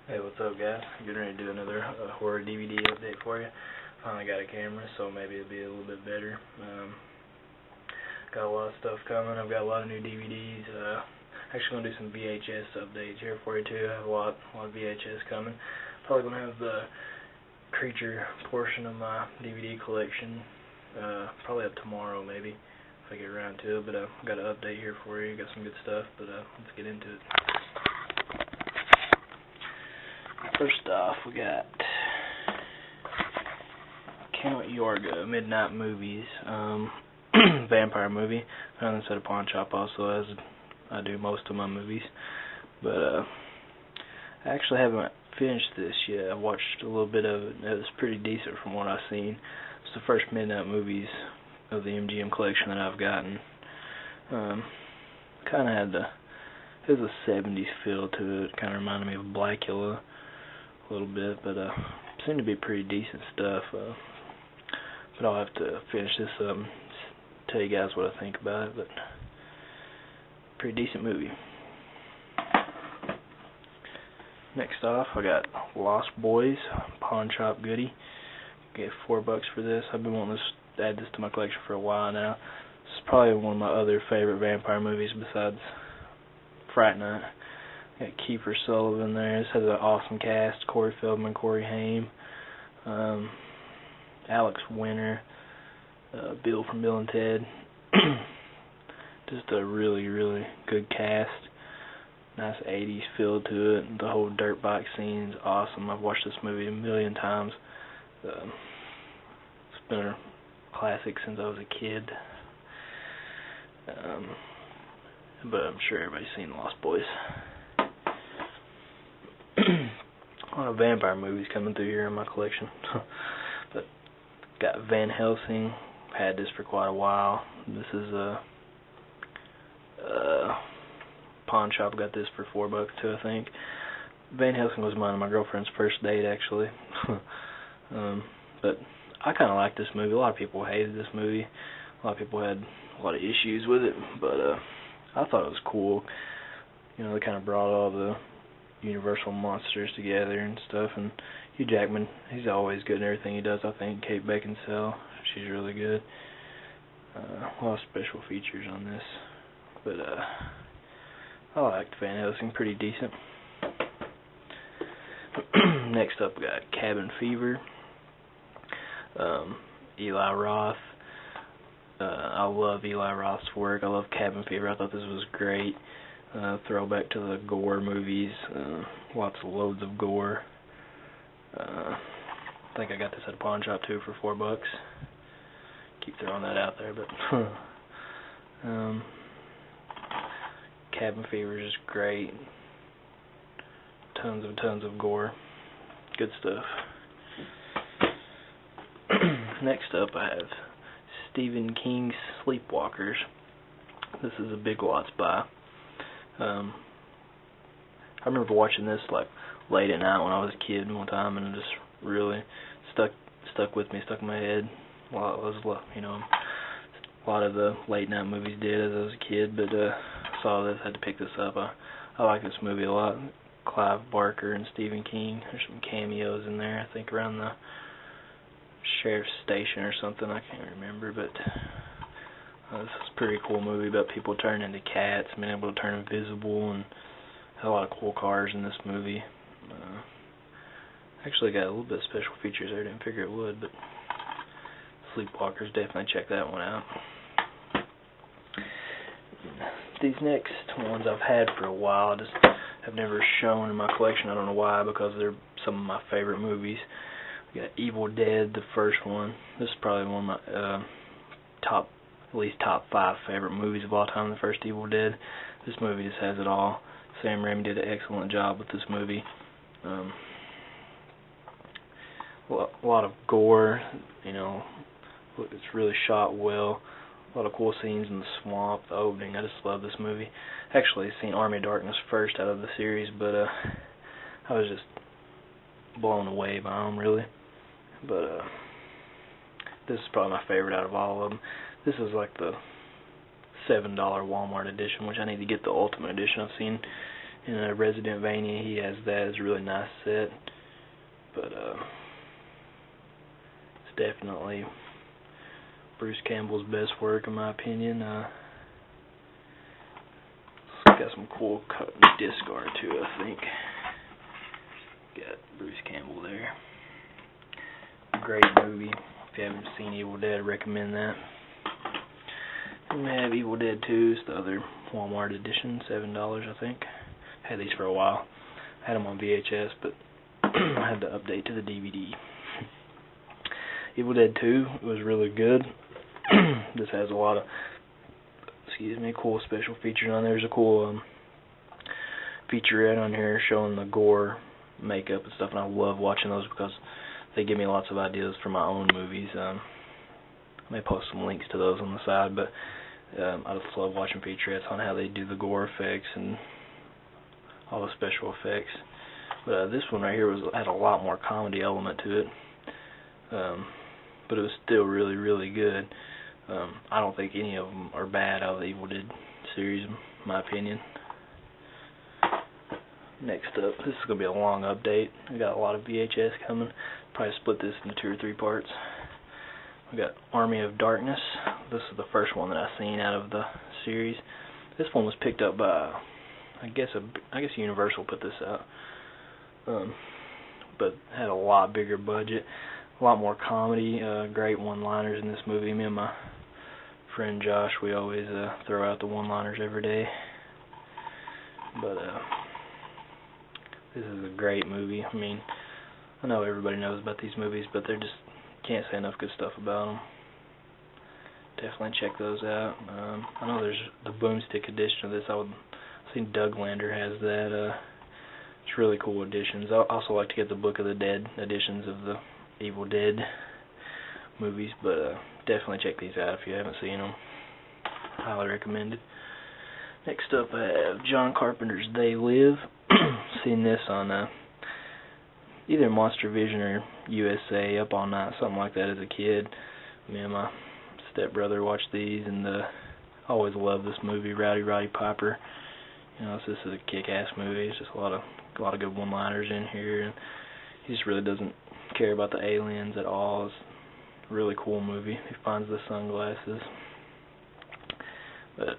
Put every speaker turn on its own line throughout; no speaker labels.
Hey, what's up, guys? Getting ready to do another horror DVD update for you. Finally got a camera, so maybe it'll be a little bit better. Got a lot of stuff coming. I've got a lot of new DVDs. Actually gonna do some VHS updates here for you too. I have a lot of VHS coming. Probably gonna have the creature portion of my DVD collection probably up tomorrow, maybe if I get around to it. But I've got an update here for you. Got some good stuff. But let's get into it. First off, we got Count Yorga, Midnight Movies, vampire movie. Found this at a pawn shop also, as I do most of my movies. But I actually haven't finished this yet. I watched a little bit of it. It was pretty decent from what I've seen. It's the first Midnight Movies of the MGM collection that I've gotten. Kind of had it was a 70s feel to it. Kind of reminded me of Blackula a little bit, but seemed to be pretty decent stuff. But I'll have to finish this up and tell you guys what I think about it. But pretty decent movie. Next off, I got Lost Boys, pawn shop goodie. Get $4 for this. I've been wanting to add this to my collection for a while now. This is probably one of my other favorite vampire movies besides Fright Night. Got Kiefer Sutherland there. This has an awesome cast: Corey Feldman, Corey Haim, Alex Winter, Bill from Bill and Ted. Just a really, really good cast. Nice 80s feel to it. The whole dirt bike scene is awesome. I've watched this movie a million times. It's been a classic since I was a kid. But I'm sure everybody's seen Lost Boys. A lot of vampire movies coming through here in my collection. But got Van Helsing. Had this for quite a while. This is a pawn shop. Got this for $4 too, I think. Van Helsing was mine and my girlfriend's first date, actually. But I kind of like this movie. A lot of people hated this movie. A lot of people had a lot of issues with it, but I thought it was cool. You know, they kind of brought all the Universal monsters together and stuff, and Hugh Jackman, he's always good in everything he does, I think. Kate Beckinsale, she's really good. A lot of special features on this, but I liked Van Helsing, pretty decent. Next up, we got Cabin Fever, Eli Roth. I love Eli Roth's work. I love Cabin Fever. I thought this was great. Throwback to the gore movies. Loads of gore. I think I got this at a pawn shop too for $4. Keep throwing that out there, but Cabin Fever is just great. Tons of gore. Good stuff. Next up, I have Stephen King's Sleepwalkers. This is a Big Lots buy. I remember watching this like late at night when I was a kid one time, and it just really stuck with me, stuck in my head. A lot of the late night movies did as I was a kid, but I saw this, had to pick this up. I like this movie a lot. Clive Barker and Stephen King. There's some cameos in there, I think, around the sheriff's station or something. I can't remember, but this is a pretty cool movie about people turning into cats, being able to turn invisible, and had a lot of cool cars in this movie. Actually got a little bit of special features there. Didn't figure it would, but Sleepwalkers, definitely check that one out. These next ones I've had for a while, just have never shown in my collection. I don't know why, because they're some of my favorite movies. We got Evil Dead, the first one. This is probably one of my top 5 favorite movies of all time, the first Evil Dead. This movie just has it all. Sam Raimi did an excellent job with this movie. A lot of gore, you know, it's really shot well. A lot of cool scenes in the swamp, the opening. I just love this movie. Actually, I've seen Army of Darkness first out of the series, but I was just blown away by them, really. But this is probably my favorite out of all of them. This is like the $7 Walmart edition, which I need to get the Ultimate edition. I've seen in a Resident-Vania, he has that. It's a really nice set, but it's definitely Bruce Campbell's best work in my opinion. It's got some cool disc art too, I think. Got Bruce Campbell there. Great movie. If you haven't seen Evil Dead, I recommend that. And we have Evil Dead 2, it's the other Walmart edition, $7 I think. Had these for a while. I had them on VHS, but I had to update to the DVD. Evil Dead 2 was really good. This has a lot of, cool special features on there. There's a cool featurette on here showing the gore, makeup and stuff, and I love watching those because they give me lots of ideas for my own movies. I may post some links to those on the side, but I just love watching featurettes on how they do the gore effects and all the special effects. But this one right here had a lot more comedy element to it, but it was still really, really good. I don't think any of them are bad out of the Evil Dead series, in my opinion. Next up, this is going to be a long update. We got a lot of VHS coming. Probably split this into 2 or 3 parts. We got Army of Darkness. This is the first one that I've seen out of the series. This one was picked up by, I guess Universal put this out, but had a lot bigger budget, a lot more comedy, great one-liners in this movie. Me and my friend Josh, we always throw out the one-liners every day. But this is a great movie. I mean, I know everybody knows about these movies, but they just can't say enough good stuff about them. Definitely check those out. I know there's the boomstick edition of this. I think Doug Lander has that. It's really cool editions. I also like to get the Book of the Dead editions of the Evil Dead movies, but definitely check these out if you haven't seen them. Highly recommended. Next up, I have John Carpenter's They Live. Seen this on either Monster Vision or USA, Up All Night, something like that as a kid. Me and my stepbrother watched these, and I always loved this movie, Rowdy Piper. You know, this is a kick-ass movie. It's just a lot of good one-liners in here, and he just really doesn't care about the aliens at all. It's a really cool movie. He finds the sunglasses. But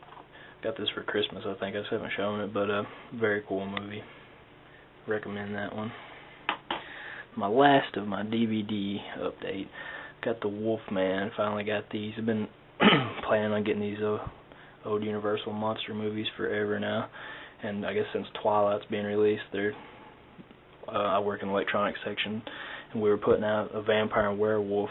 got this for Christmas, I think. I just haven't shown it, but very cool movie. Recommend that one. My last of my DVD update. Got the Wolfman. Finally got these. I've been planning on getting these old Universal monster movies forever now, and I guess since Twilight's being released, I work in the electronics section, and we were putting out a vampire and werewolf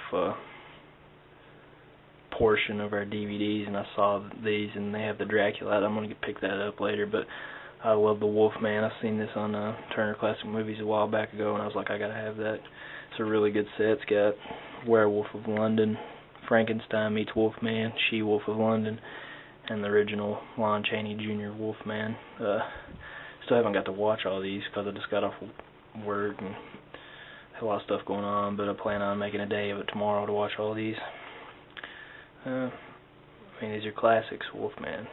portion of our DVDs, and I saw these, and they have the Dracula out. I'm going to pick that up later, but I love the Wolfman. I've seen this on Turner Classic Movies a while back ago, and I was like, I got to have that. It's a really good set. It's got Werewolf of London, Frankenstein meets Wolfman, She-Wolf of London, and the original Lon Chaney Jr. Wolfman. Still haven't got to watch all these because I just got off work and had a lot of stuff going on, but I plan on making a day of it tomorrow to watch all these. I mean, these are classics. Wolfman,